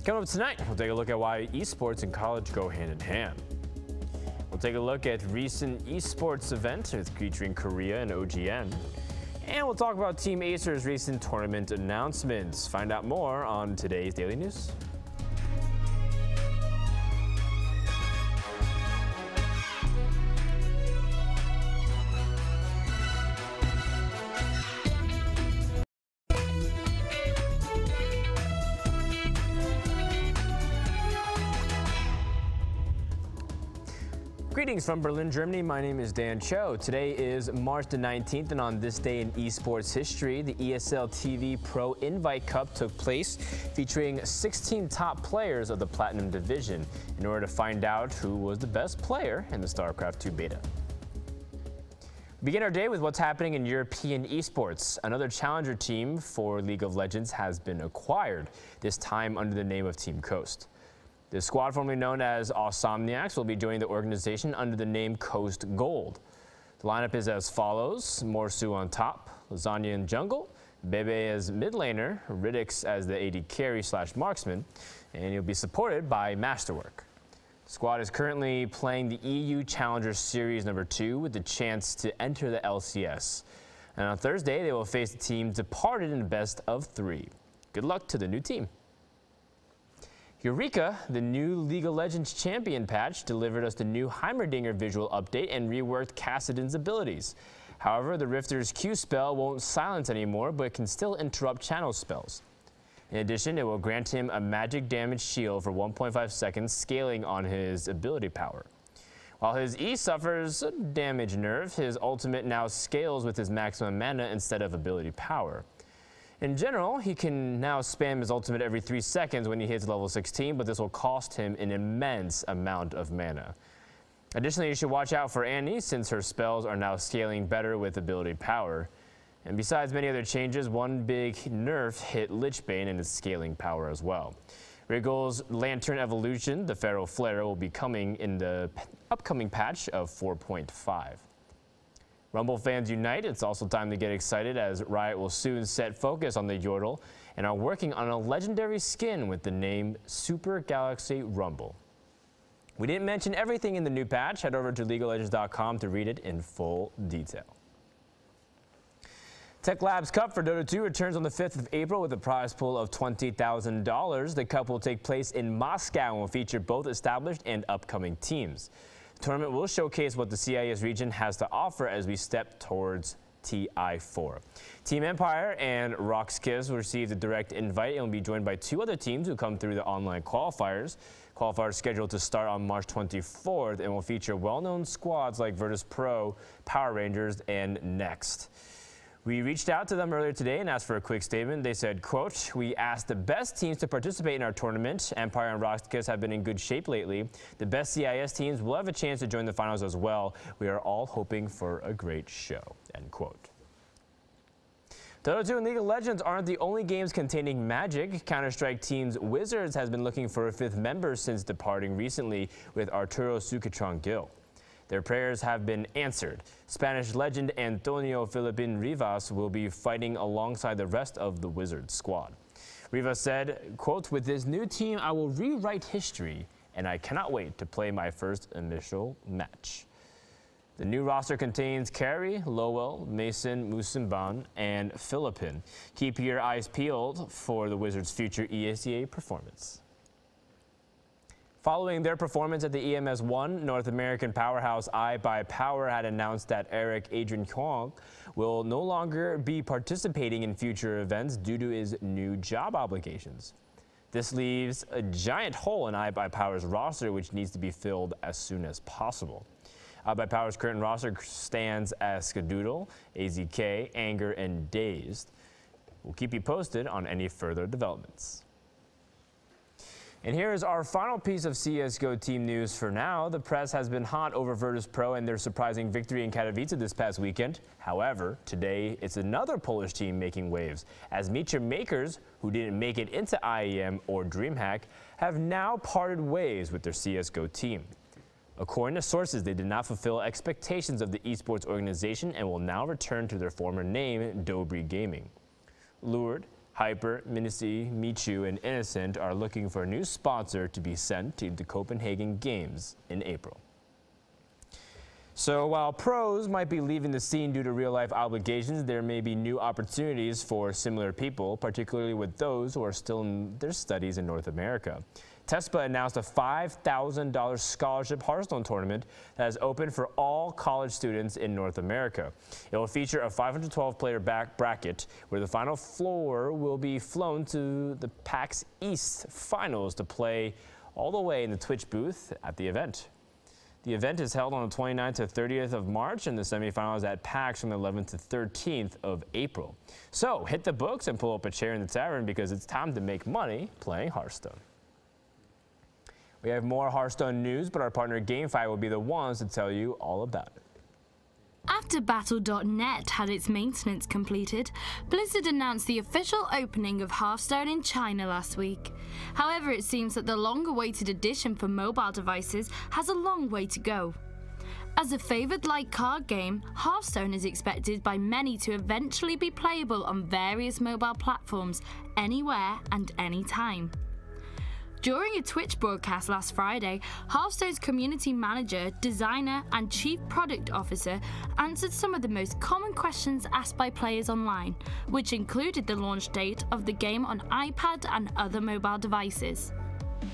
Coming up tonight, we'll take a look at why esports and college go hand in hand. We'll take a look at recent esports events featuring Korea and OGN. And we'll talk about Team Acer's recent tournament announcements. Find out more on today's Daily News. Greetings from Berlin, Germany. My name is Dan Cho. Today is March the 19th, and on this day in esports history, the ESL TV Pro Invite Cup took place, featuring 16 top players of the Platinum Division in order to find out who was the best player in the StarCraft 2 beta. We begin our day with what's happening in European esports. Another challenger team for League of Legends has been acquired, this time under the name of Team Coast. The squad, formerly known as Awesomniacs, will be joining the organization under the name Coast Gold. The lineup is as follows: Morsu on top, Lasagna in jungle, Bebe as mid laner, Riddix as the AD carry/marksman, and he'll be supported by Masterwork. The squad is currently playing the EU Challenger Series number 2 with the chance to enter the LCS. And on Thursday, they will face the team departed in the best of 3. Good luck to the new team. Eureka, the new League of Legends champion patch, delivered us the new Heimerdinger visual update and reworked Kassadin's abilities. However, the Rifter's Q spell won't silence anymore, but can still interrupt channel spells. In addition, it will grant him a magic damage shield for 1.5 seconds, scaling on his ability power. While his E suffers a damage nerf, his ultimate now scales with his maximum mana instead of ability power. In general, he can now spam his ultimate every 3 seconds when he hits level 16, but this will cost him an immense amount of mana. Additionally, you should watch out for Annie, since her spells are now scaling better with ability power. And besides many other changes, one big nerf hit Lichbane and its scaling power as well. Wriggle's Lantern Evolution, the Pharaoh Flare, will be coming in the upcoming patch of 4.5. Rumble fans unite. It's also time to get excited, as Riot will soon set focus on the Yordle and are working on a legendary skin with the name Super Galaxy Rumble. We didn't mention everything in the new patch. Head over to LeagueOfLegends.com to read it in full detail. Tech Labs Cup for Dota 2 returns on the 5th of April with a prize pool of $20,000. The Cup will take place in Moscow and will feature both established and upcoming teams. The tournament will showcase what the CIS region has to offer as we step towards TI4. Team Empire and Rockskiss will receive a direct invite and will be joined by 2 other teams who come through the online qualifiers. Qualifiers scheduled to start on March 24th and will feature well-known squads like Virtus Pro, Power Rangers, and Next. We reached out to them earlier today and asked for a quick statement. They said, quote, "We asked the best teams to participate in our tournament. Empire and Rockskiss have been in good shape lately. The best CIS teams will have a chance to join the finals as well. We are all hoping for a great show," end quote. Dota 2 and League of Legends aren't the only games containing magic. Counter-Strike teams Wizards has been looking for a 5th member since departing recently with Arturo Sucatron Gil. Their prayers have been answered. Spanish legend Antonio Filipin Rivas will be fighting alongside the rest of the Wizards squad. Rivas said, quote, "With this new team, I will rewrite history, and I cannot wait to play my first initial match." The new roster contains Carey, Lowell, Mason, Musimban, and Filipin. Keep your eyes peeled for the Wizards' future ESEA performance. Following their performance at the EMS1, North American powerhouse iBuyPower had announced that Eric Adrian Kwong will no longer be participating in future events due to his new job obligations. This leaves a giant hole in iBuyPower's roster, which needs to be filled as soon as possible. iBuyPower's current roster stands as Skadoodle, AZK, Anger, and Dazed. We'll keep you posted on any further developments. And here is our final piece of CSGO team news for now. The press has been hot over Virtus Pro and their surprising victory in Katowice this past weekend. However, today it's another Polish team making waves, as Mitra Makers, who didn't make it into IEM or DreamHack, have now parted ways with their CSGO team. According to sources, they did not fulfill expectations of the esports organization and will now return to their former name, Dobry Gaming. Lured Hyper, Minici, Michu, and Innocent are looking for a new sponsor to be sent to the Copenhagen Games in April. So while pros might be leaving the scene due to real-life obligations, there may be new opportunities for similar people, particularly with those who are still in their studies in North America. TESPA announced a $5,000 scholarship Hearthstone tournament that is open for all college students in North America. It will feature a 512-player bracket where the final four will be flown to the PAX East finals to play all the way in the Twitch booth at the event. The event is held on the 29th to 30th of March, and the semifinals at PAX from the 11th to 13th of April. So hit the books and pull up a chair in the tavern because it's time to make money playing Hearthstone. We have more Hearthstone news, but our partner GameFi will be the ones to tell you all about it. After Battle.net had its maintenance completed, Blizzard announced the official opening of Hearthstone in China last week. However, it seems that the long-awaited edition for mobile devices has a long way to go. As a favoured light card game, Hearthstone is expected by many to eventually be playable on various mobile platforms, anywhere and anytime. During a Twitch broadcast last Friday, Hearthstone's community manager, designer, and chief product officer answered some of the most common questions asked by players online, which included the launch date of the game on iPad and other mobile devices.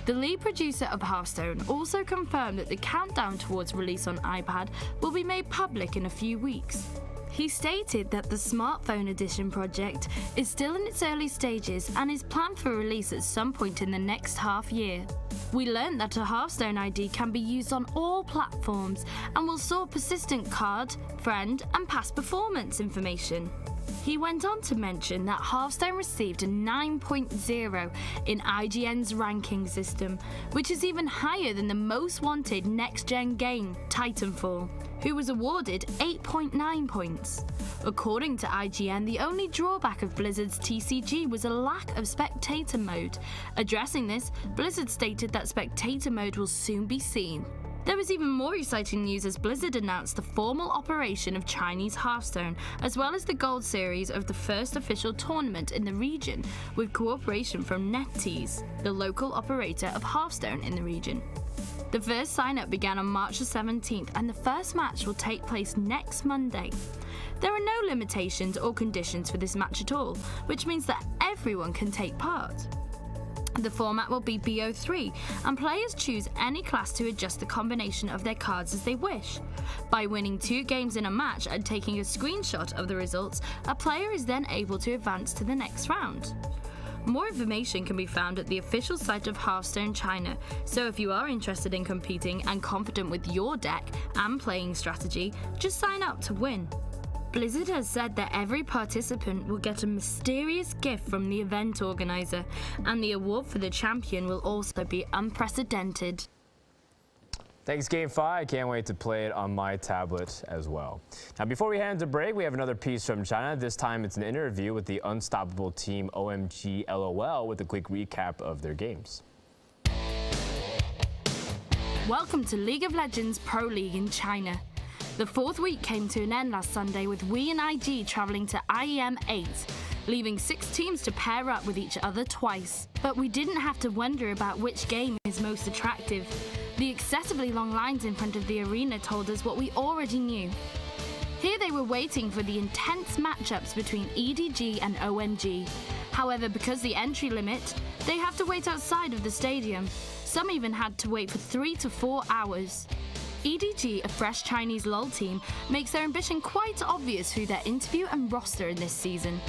The lead producer of Hearthstone also confirmed that the countdown towards release on iPad will be made public in a few weeks. He stated that the smartphone edition project is still in its early stages and is planned for release at some point in the next half year. We learned that a Hearthstone ID can be used on all platforms and will store persistent card, friend, and past performance information. He went on to mention that Hearthstone received a 9.0 in IGN's ranking system, which is even higher than the most wanted next-gen game, Titanfall, who was awarded 8.9 points. According to IGN, the only drawback of Blizzard's TCG was a lack of spectator mode. Addressing this, Blizzard stated that spectator mode will soon be seen. There was even more exciting news as Blizzard announced the formal operation of Chinese Hearthstone, as well as the Gold Series of the first official tournament in the region, with cooperation from NetEase, the local operator of Hearthstone in the region. The first sign-up began on March the 17th, and the first match will take place next Monday. There are no limitations or conditions for this match at all, which means that everyone can take part. The format will be BO3, and players choose any class to adjust the combination of their cards as they wish. By winning 2 games in a match and taking a screenshot of the results, a player is then able to advance to the next round. More information can be found at the official site of Hearthstone China, so if you are interested in competing and confident with your deck and playing strategy, just sign up to win. Blizzard has said that every participant will get a mysterious gift from the event organizer, and the award for the champion will also be unprecedented. Thanks, GameFi. I can't wait to play it on my tablet as well. Now, before we head into break, we have another piece from China. This time, it's an interview with the unstoppable team OMG LOL with a quick recap of their games. Welcome to League of Legends Pro League in China. The 4th week came to an end last Sunday with we and IG travelling to IEM 8, leaving 6 teams to pair up with each other twice. But we didn't have to wonder about which game is most attractive. The excessively long lines in front of the arena told us what we already knew. Here they were waiting for the intense matchups between EDG and OMG. However, because the entry limit, they have to wait outside of the stadium. Some even had to wait for 3 to 4 hours. EDG, a fresh Chinese LoL team, makes their ambition quite obvious through their interview and roster in this season.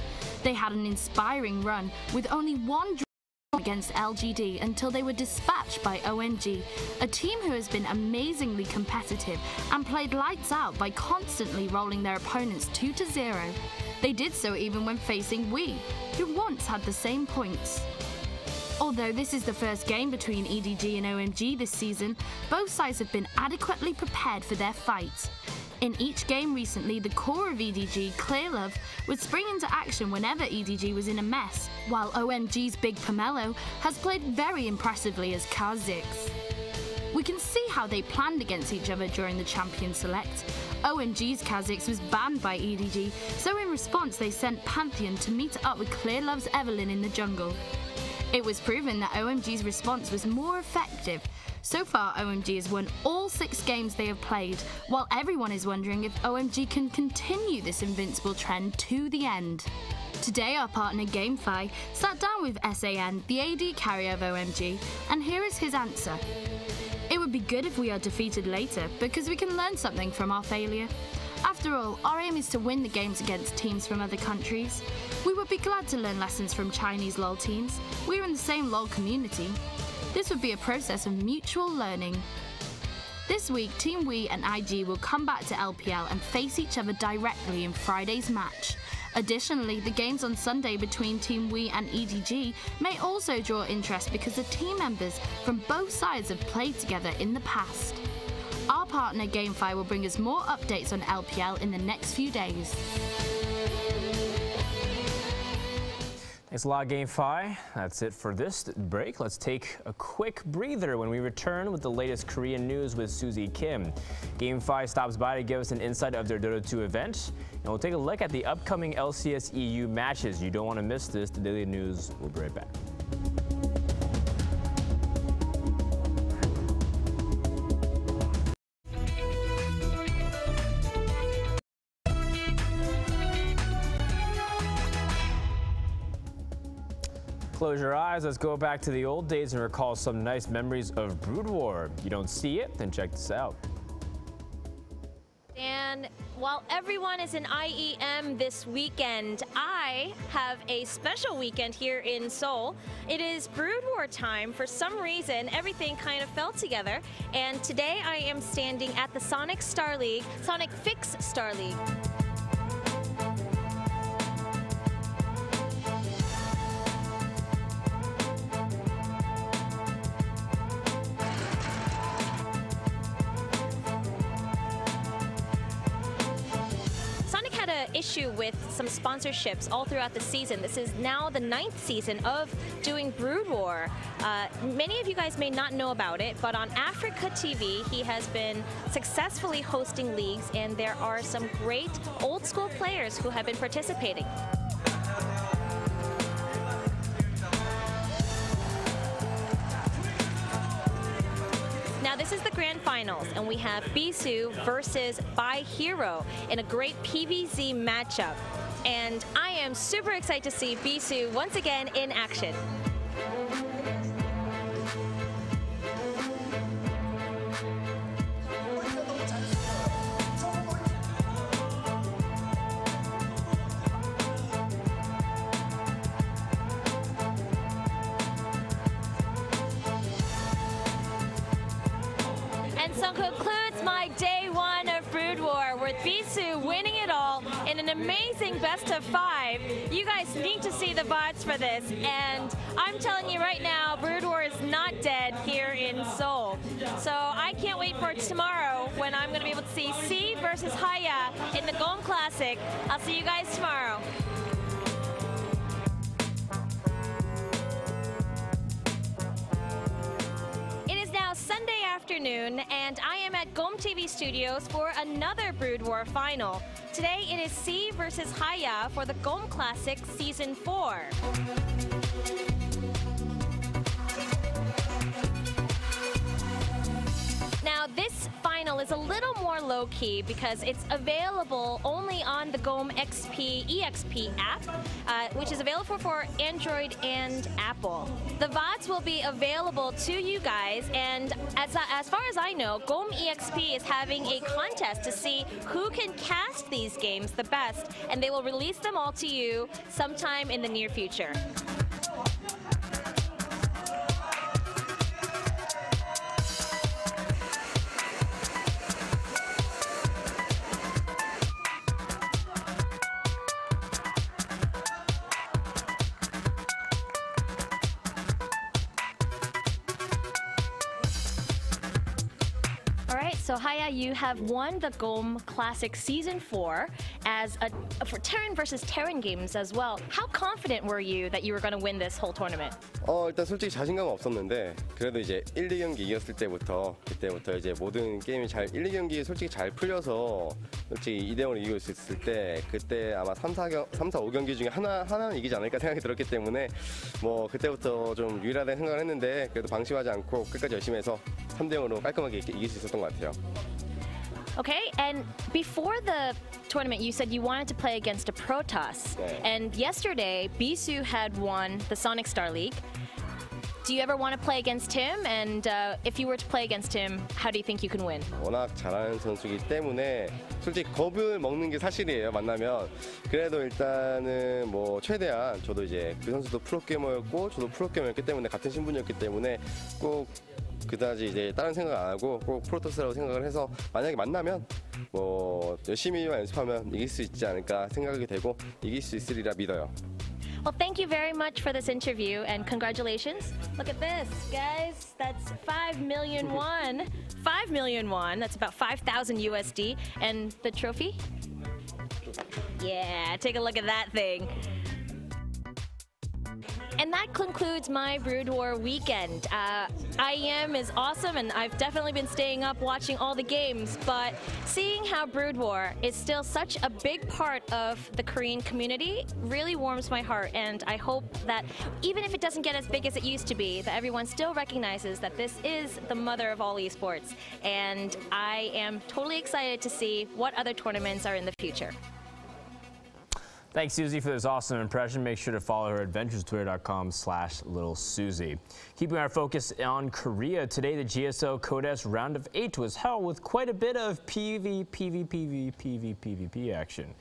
They had an inspiring run, with only 1 draw against LGD until they were dispatched by OMG, a team who has been amazingly competitive and played lights out by constantly rolling their opponents 2-0. They did so even when facing We, who once had the same points. Although this is the first game between EDG and OMG this season, both sides have been adequately prepared for their fight. In each game recently, the core of EDG, Clearlove, would spring into action whenever EDG was in a mess, while OMG's Big Pomelo has played very impressively as Kha'Zix. We can see how they planned against each other during the Champion Select. OMG's Kha'Zix was banned by EDG, so in response they sent Pantheon to meet up with Clear Love's Evelyn in the jungle. It was proven that OMG's response was more effective. So far, OMG has won all 6 games they have played, while everyone is wondering if OMG can continue this invincible trend to the end. Today, our partner GameFi sat down with ESGN, the AD carrier of OMG, and here is his answer. It would be good if we are defeated later, because we can learn something from our failure. After all, our aim is to win the games against teams from other countries. We would be glad to learn lessons from Chinese LoL teams. We're in the same LoL community. This would be a process of mutual learning. This week, Team Wii and IG will come back to LPL and face each other directly in Friday's match. Additionally, the games on Sunday between Team Wii and EDG may also draw interest because the team members from both sides have played together in the past. Our partner GameFi will bring us more updates on LPL in the next few days. Thanks a lot, GameFi. That's it for this break. Let's take a quick breather when we return with the latest Korean news with Susie Kim. GameFi stops by to give us an insight of their Dota 2 event, and we'll take a look at the upcoming LCS EU matches. You don't want to miss this. The Daily News will be right back. Close your eyes, let's go back to the old days and recall some nice memories of Brood War. You don't see it? Then check this out. And while everyone is in IEM this weekend, I have a special weekend here in Seoul. It is Brood War time. For some reason, everything kind of fell together. And today I am standing at the Sonic Fix Star League. Issue with some sponsorships all throughout the season. This is now the 9th season of doing Brood War. Many of you guys may not know about it, but on Africa TV, he has been successfully hosting leagues, and there are some great old school players who have been participating. Now this is the grand finals, and we have Bisu versus By Hero in a great PvZ matchup. And I am super excited to see Bisu once again in action. So concludes my day 1 of Brood War with Bisu winning it all in an amazing best of 5. You guys need to see the VODs for this, and I'm telling you right now, Brood War is not dead here in Seoul. So I can't wait for tomorrow when I'm going to be able to see C versus Haya in the GOM Classic. I'll see you guys tomorrow. Sunday afternoon, and I am at GOM TV Studios for another Brood War final. Today it is C versus Haya for the GOM Classic Season 4. Now this final is a little more low-key because it's available only on the GOM EXP app, which is available for Android and Apple. The VODs will be available to you guys, and as far as I know, GOM EXP is having a contest to see who can cast these games the best, and they will release them all to you sometime in the near future. So Haya, you have won the GOM Classic Season 4 for Terran versus Terran games as well. How confident were you that you were going to win this whole tournament? 일단 솔직히 자신감은 없었는데 그래도 이제 1, 2경기 이겼을 그때부터 이제 모든 게임이 1, 2경기 솔직히 잘 풀려서 솔직히 2대 0으로 이길 수 있을 때 그때 아마 3, 4, 5경기 중에 하나는 이기지 않을까 생각이 들었기 때문에 뭐 그때부터 좀 유일하다는 생각을 했는데 그래도 방심하지 않고 끝까지 열심히 해서 3대 0으로 깔끔하게 이길 수 있었던 것 같아요. Okay, and before the tournament, you said you wanted to play against a Protoss. 네. And yesterday, Bisu had won the Sonic Star League. Do you ever want to play against him? And if you were to play against him, how do you think you can win? 워낙 잘하는 선수이기 때문에 솔직히 겁을 먹는 게 사실이에요. 만나면 그래도 일단은 뭐 최대한 저도 이제 그 선수도 프로게이머였고 저도 프로게이머였기 때문에 같은 신분이었기 때문에 꼭 그다지 이제 다른 생각 안 하고 꼭 프로토스라고 생각을 해서 만약에 만나면 뭐 열심히만 연습하면 이길 수 있지 않을까 생각이 되고 이길 수 있으리라 믿어요. Well, thank you very much for this interview and congratulations. Look at this, guys. That's 5 million won. 5 million won. That's about 5,000 USD. And the trophy? Yeah, take a look at that thing. And that concludes my Brood War weekend. IEM is awesome, and I've definitely been staying up watching all the games, but seeing how Brood War is still such a big part of the Korean community really warms my heart, and I hope that even if it doesn't get as big as it used to be, that everyone still recognizes that this is the mother of all esports, and I am totally excited to see what other tournaments are in the future. Thanks, Susie, for this awesome impression. Make sure to follow her adventures, twitter.com/littlesusie. Keeping our focus on Korea, today the GSL Codes Round of 8 was held with quite a bit of PvP action.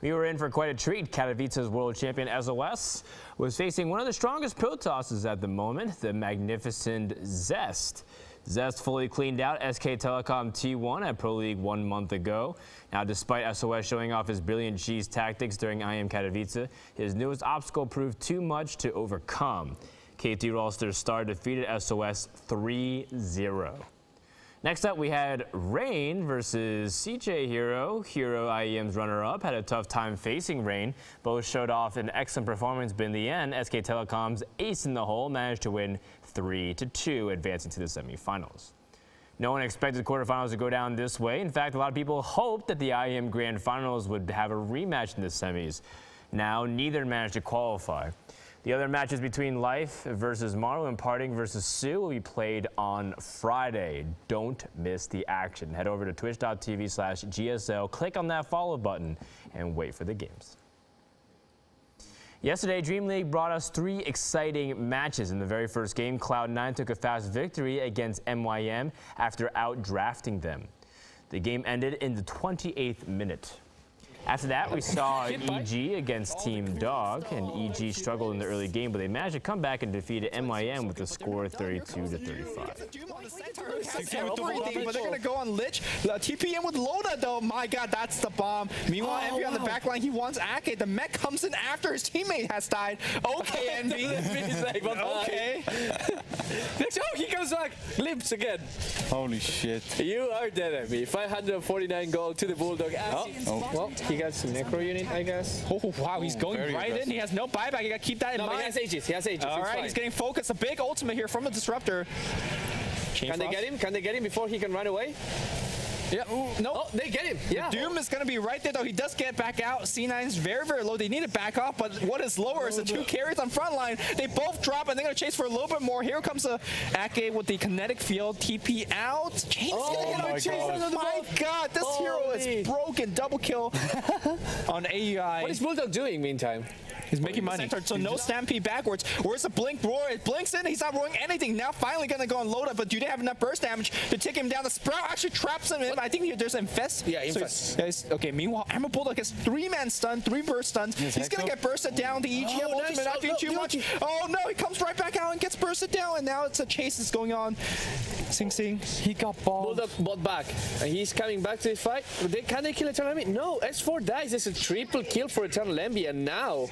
We were in for quite a treat. Katowice's world champion SOS was facing one of the strongest Protosses at the moment, the magnificent Zest. Zest fully cleaned out SK Telecom T1 at Pro League 1 month ago. Now, despite SOS showing off his brilliant cheese tactics during IEM Katowice, his newest obstacle proved too much to overcome. KT Rolster's star defeated SOS 3-0. Next up, we had Rain versus CJ Hero. Hero, IEM's runner-up, had a tough time facing Rain. Both showed off an excellent performance, but in the end, SK Telecom's ace in the hole managed to win 3-2, advancing to the semifinals. No one expected the quarterfinals to go down this way. In fact, a lot of people hoped that the IEM Grand Finals would have a rematch in the semis. Now, neither managed to qualify. The other matches between Life versus Maru and Parting versus Sue will be played on Friday. Don't miss the action. Head over to twitch.tv/GSL, click on that follow button, and wait for the games. Yesterday, Dream League brought us 3 exciting matches. In the very first game, Cloud9 took a fast victory against MYM after out-drafting them. The game ended in the 28th minute. After that, we saw EG against Team Dog, and EG struggled in the early game, but they managed to come back and defeated MYM with a score 32-35. But they're gonna go on Lich. TPM with Loda though. My God, that's the bomb. Meanwhile, Envy on the back line, he wants Ake. The mech comes in after his teammate has died. Okay, Envy. Okay. Oh, he comes back. Limps again. Holy shit. You are dead, Envy. 549 gold to the Bulldog. Well, he got some necro unit, I guess. Oh wow, he's going right aggressive. In. He has no buyback. You gotta keep that in mind. He has Aegis. He has Aegis. All right, he's getting focused. A big ultimate here from the Disruptor. Can they get him? Can they get him before he can run away? Yeah. Ooh, no. Oh, they get him. Yeah. Doom is going to be right there, though. He does get back out. C9 is very, very low. They need to back off, but what is lower is the 2 carries on front line. They both drop, and they're going to chase for a little bit more. Here comes Ake with the kinetic field. TP out. James going to get chase. My God, this hero is broken. Double kill on AUI. What is Bulldog doing, meantime? He's making money. So no stampede backwards. Where's the blink roar? It blinks in. He's not roaring anything. Now finally going to go on Loda, but do they have enough burst damage to take him down? The Sprout actually traps him in. him. I think there's Infest. Yeah, Infest. So okay, meanwhile, Emerald Bulldog gets 3-man stun, 3 burst stuns. He's going to get bursted down. The EGM ultimate not doing too much. Oh no, he comes right back out and gets bursted down, and now it's a chase that's going on. Sing Sing, he got bombed. Bulldog bought back, and he's coming back to the fight. Can they kill Eternal Envy? No, S4 dies. It's a triple kill for Eternal Envy, and now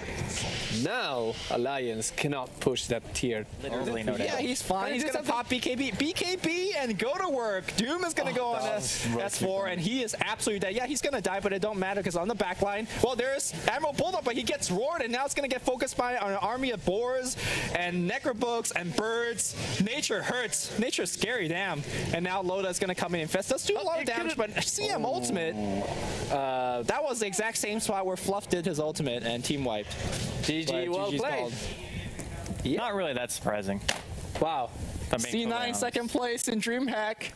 Alliance cannot push that tier. Literally no doubt. Yeah, he's fine. He's going to pop BKB and go to work. Doom is going to go on S4, and he is absolutely dead. Yeah, he's going to die, but it don't matter because on the back line, well, there's Emerald Bulldog, but he gets roared, and now it's going to get focused by an army of boars and necrobooks and birds. Nature hurts. Nature's scary, damn. And now Loda is going to come in and infest. Does do a lot of damage, but CM ultimate, that was the exact same spot where Fluff did his ultimate and team wiped. GG, well played. Yeah. Not really that surprising. Wow. C9 second place in DreamHack.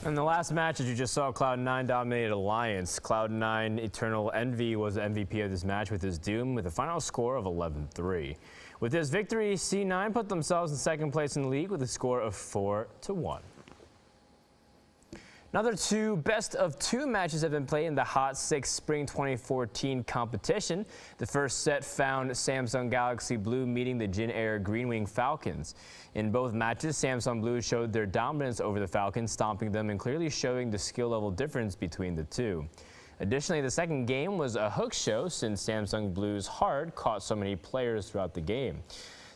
In the last match, as you just saw, Cloud9 dominated Alliance. Cloud9 Eternal Envy was the MVP of this match with his Doom with a final score of 11-3. With this victory, C9 put themselves in second place in the league with a score of 4-1. Another 2 best-of-2 matches have been played in the Hot 6 Spring 2014 competition. The first set found Samsung Galaxy Blue meeting the Jin Air Greenwing Falcons. In both matches, Samsung Blue showed their dominance over the Falcons, stomping them and clearly showing the skill level difference between the two. Additionally, the second game was a hook show since Samsung Blue's Hard caught so many players throughout the game.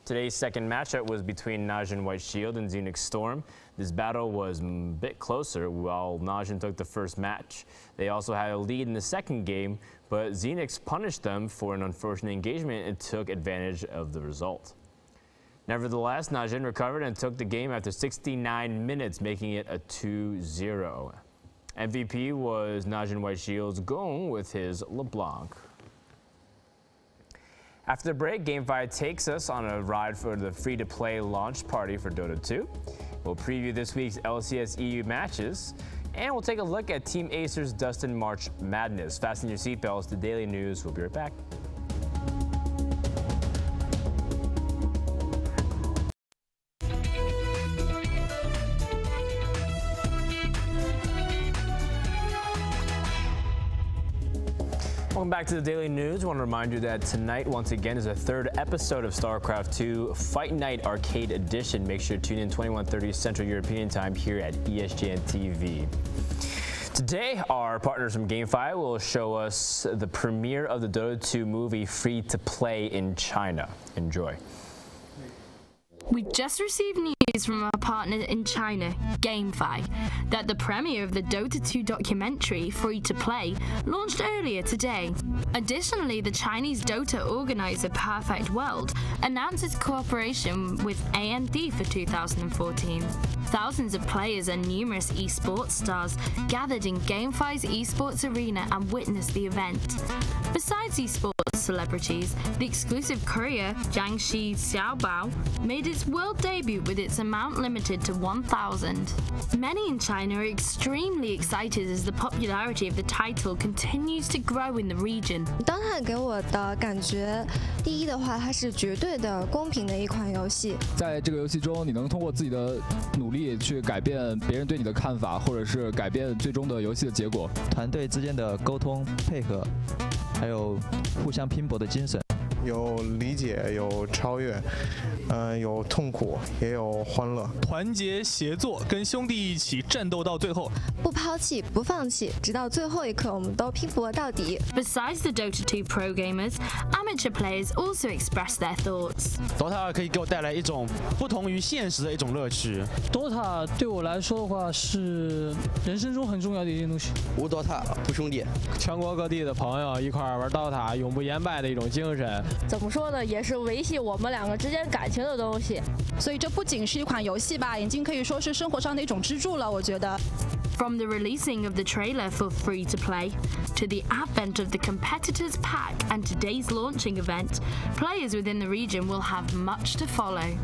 Today's second matchup was between Najin White Shield and Xenix Storm. This battle was a bit closer while Najin took the first match. They also had a lead in the second game, but Xenix punished them for an unfortunate engagement and took advantage of the result. Nevertheless, Najin recovered and took the game after 69 minutes, making it a 2-0. MVP was Najin White Shield's Gong with his LeBlanc. After the break, GameFi takes us on a ride for the free-to-play launch party for Dota 2. We'll preview this week's LCS EU matches, and we'll take a look at Team Acer's Dustin March Madness. Fasten your seatbelts to Daily News. We'll be right back. Welcome back to the Daily News. I want to remind you that tonight, once again, is a 3rd episode of StarCraft 2 Fight Night Arcade Edition. Make sure to tune in 21:30 Central European Time here at ESGN TV. Today, our partners from GameFi will show us the premiere of the Dota 2 movie Free to Play in China. Enjoy. We just received news from our partner in China, GameFi, that the premiere of the Dota 2 documentary, Free to Play, launched earlier today. Additionally, the Chinese Dota organizer Perfect World announced its cooperation with AMD for 2014. Thousands of players and numerous esports stars gathered in GameFi's esports arena and witnessed the event. Besides esports celebrities, the exclusive courier Jiangxi Xiaobao made its world debut with its amount limited to 1,000. Many in China are extremely excited as the popularity of the title continues to grow in the region. 当然给我的感觉，第一的话，它是绝对的公平的一款游戏。在这个游戏中，你能通过自己的努力去改变别人对你的看法，或者是改变最终的游戏的结果。团队之间的沟通配合，还有互相拼搏的精神。 有理解，有超越，有痛苦，也有欢乐。团结协作，跟兄弟一起战斗到最后。不抛弃，不放弃，直到最后一刻，我们都拼搏到底。Besides the Dota 2 pro gamers, amateur players also expressed their thoughts. Dota 可以给我带来一种不同于现实的一种乐趣。Dota 对我来说的话是人生中很重要的一件东西。无 Dota 不兄弟。全国各地的朋友一块玩 Dota， 永不言败的一种精神。 怎么说呢，也是维系我们两个之间感情的东西。所以这不仅是一款游戏吧，已经可以说是生活上的一种支柱了。我觉得。 From the releasing of the trailer for Free to Play, to the advent of the competitors pack and today's launching event, players within the region will have much to follow.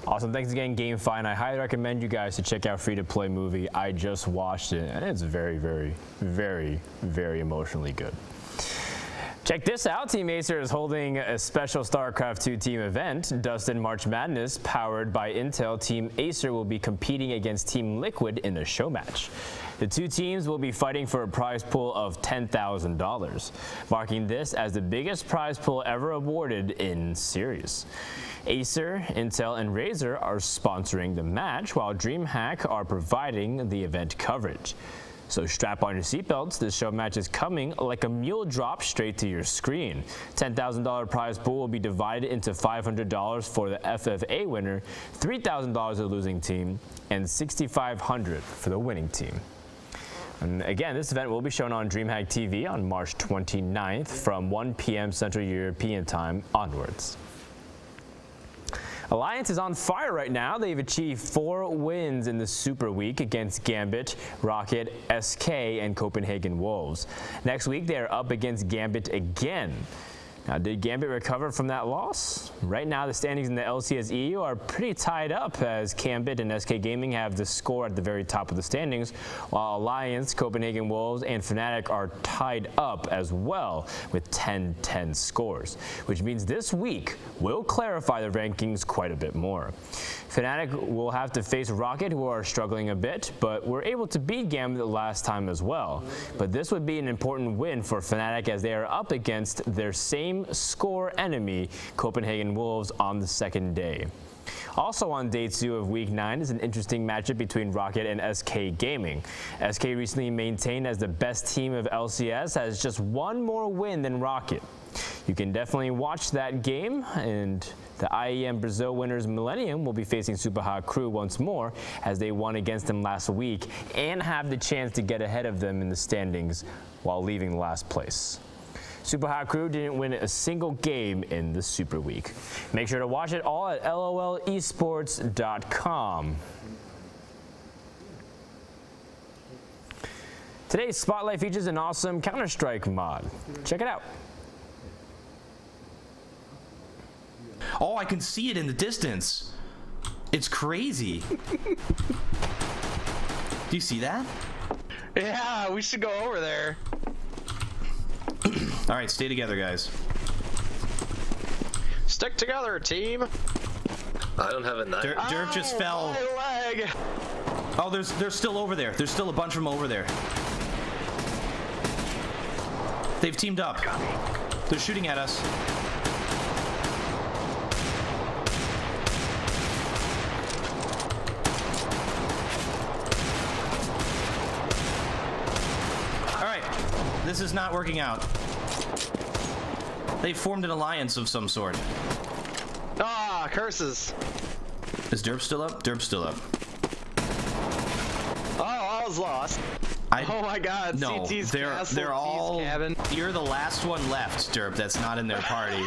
Awesome. Thanks again, GameFi, and I highly recommend you guys to check out Free to Play movie. I just watched it, and it's very, very, very, very emotionally good. Check this out. Team Acer is holding a special StarCraft 2 team event. Dustin March Madness, powered by Intel. Team Acer will be competing against Team Liquid in a show match. The two teams will be fighting for a prize pool of $10,000, marking this as the biggest prize pool ever awarded in series. Acer, Intel, and Razer are sponsoring the match, while DreamHack are providing the event coverage. So strap on your seatbelts. This show match is coming like a mule drop straight to your screen. $10,000 prize pool will be divided into $500 for the FFA winner, $3,000 to the losing team, and $6,500 for the winning team. And again, this event will be shown on DreamHack TV on March 29th from 1 p.m. Central European Time onwards. Alliance is on fire right now. They've achieved 4 wins in the Super Week against Gambit, Rocket, SK, and Copenhagen Wolves. Next week, they are up against Gambit again. Now, did Gambit recover from that loss? Right now, the standings in the LCS EU are pretty tied up, as Gambit and SK Gaming have the score at the very top of the standings, while Alliance, Copenhagen Wolves, and Fnatic are tied up as well with 10-10 scores, which means this week will clarify the rankings quite a bit more. Fnatic will have to face Rocket, who are struggling a bit, but were able to beat Gambit last time as well. But this would be an important win for Fnatic, as they are up against their same score enemy, Copenhagen Wolves, on the second day. Also on day 2 of week 9 is an interesting matchup between Rocket and SK Gaming. SK recently maintained as the best team of LCS, has just 1 more win than Rocket. You can definitely watch that game, and the IEM Brazil winners Millennium will be facing Super Hot Crew once more, as they won against them last week and have the chance to get ahead of them in the standings while leaving last place. Super Hot Crew didn't win a single game in the Super Week. Make sure to watch it all at lolesports.com. Today's Spotlight features an awesome Counter-Strike mod. Check it out. Oh, I can see it in the distance. It's crazy. Do you see that? Yeah, we should go over there. All right, stay together, guys. Stick together, team. I don't have a knife. Derp just fell. My leg. Oh, they're still over there. There's still a bunch of them over there. They've teamed up. They're shooting at us. This is not working out. They formed an alliance of some sort. Ah, curses. Is Derp still up? Derp's still up. Oh, I was lost. Oh my god, no, CT's they're castle, all cabin. You're the last one left, Derp, that's not in their party.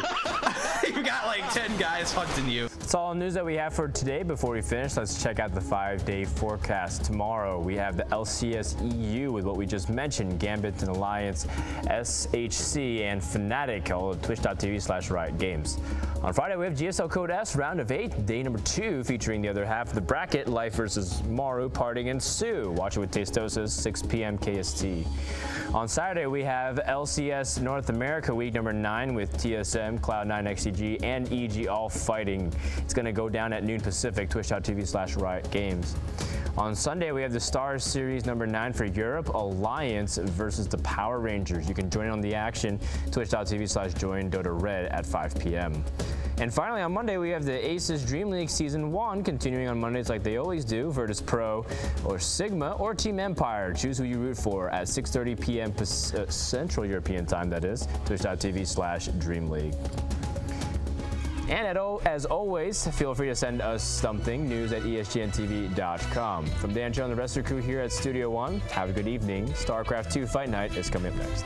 You've got like 10 guys hunting you. That's all the news that we have for today. Before we finish, let's check out the 5-day forecast. Tomorrow, we have the LCS EU with what we just mentioned, Gambit and Alliance, SHC, and Fnatic, all at twitch.tv/Riot Games. On Friday, we have GSL Code S, round of 8, day number 2, featuring the other half of the bracket, Life versus Maru, Party against Sue. Watch it with Tastosis, 6 p.m. KST. On Saturday, we have LCS North America week number 9 with TSM, Cloud9, XCG, and EG all fighting. It's going to go down at noon Pacific, twitch.tv/Riot Games. On Sunday, we have the Stars Series number 9 for Europe, Alliance versus the Power Rangers. You can join on the action, twitch.tv/join.red at 5 p.m. And finally, on Monday, we have the Aces Dream League Season 1 continuing on Mondays like they always do, Virtus Pro or Sigma or Team Empire. Choose who you root for at 6:30 p.m. Central European Time, that is, twitch.tv/Dream League. And as always, feel free to send us something, news at ESGNTV.com. From Dan Cho and the rest of the crew here at Studio One, have a good evening. StarCraft 2 Fight Night is coming up next.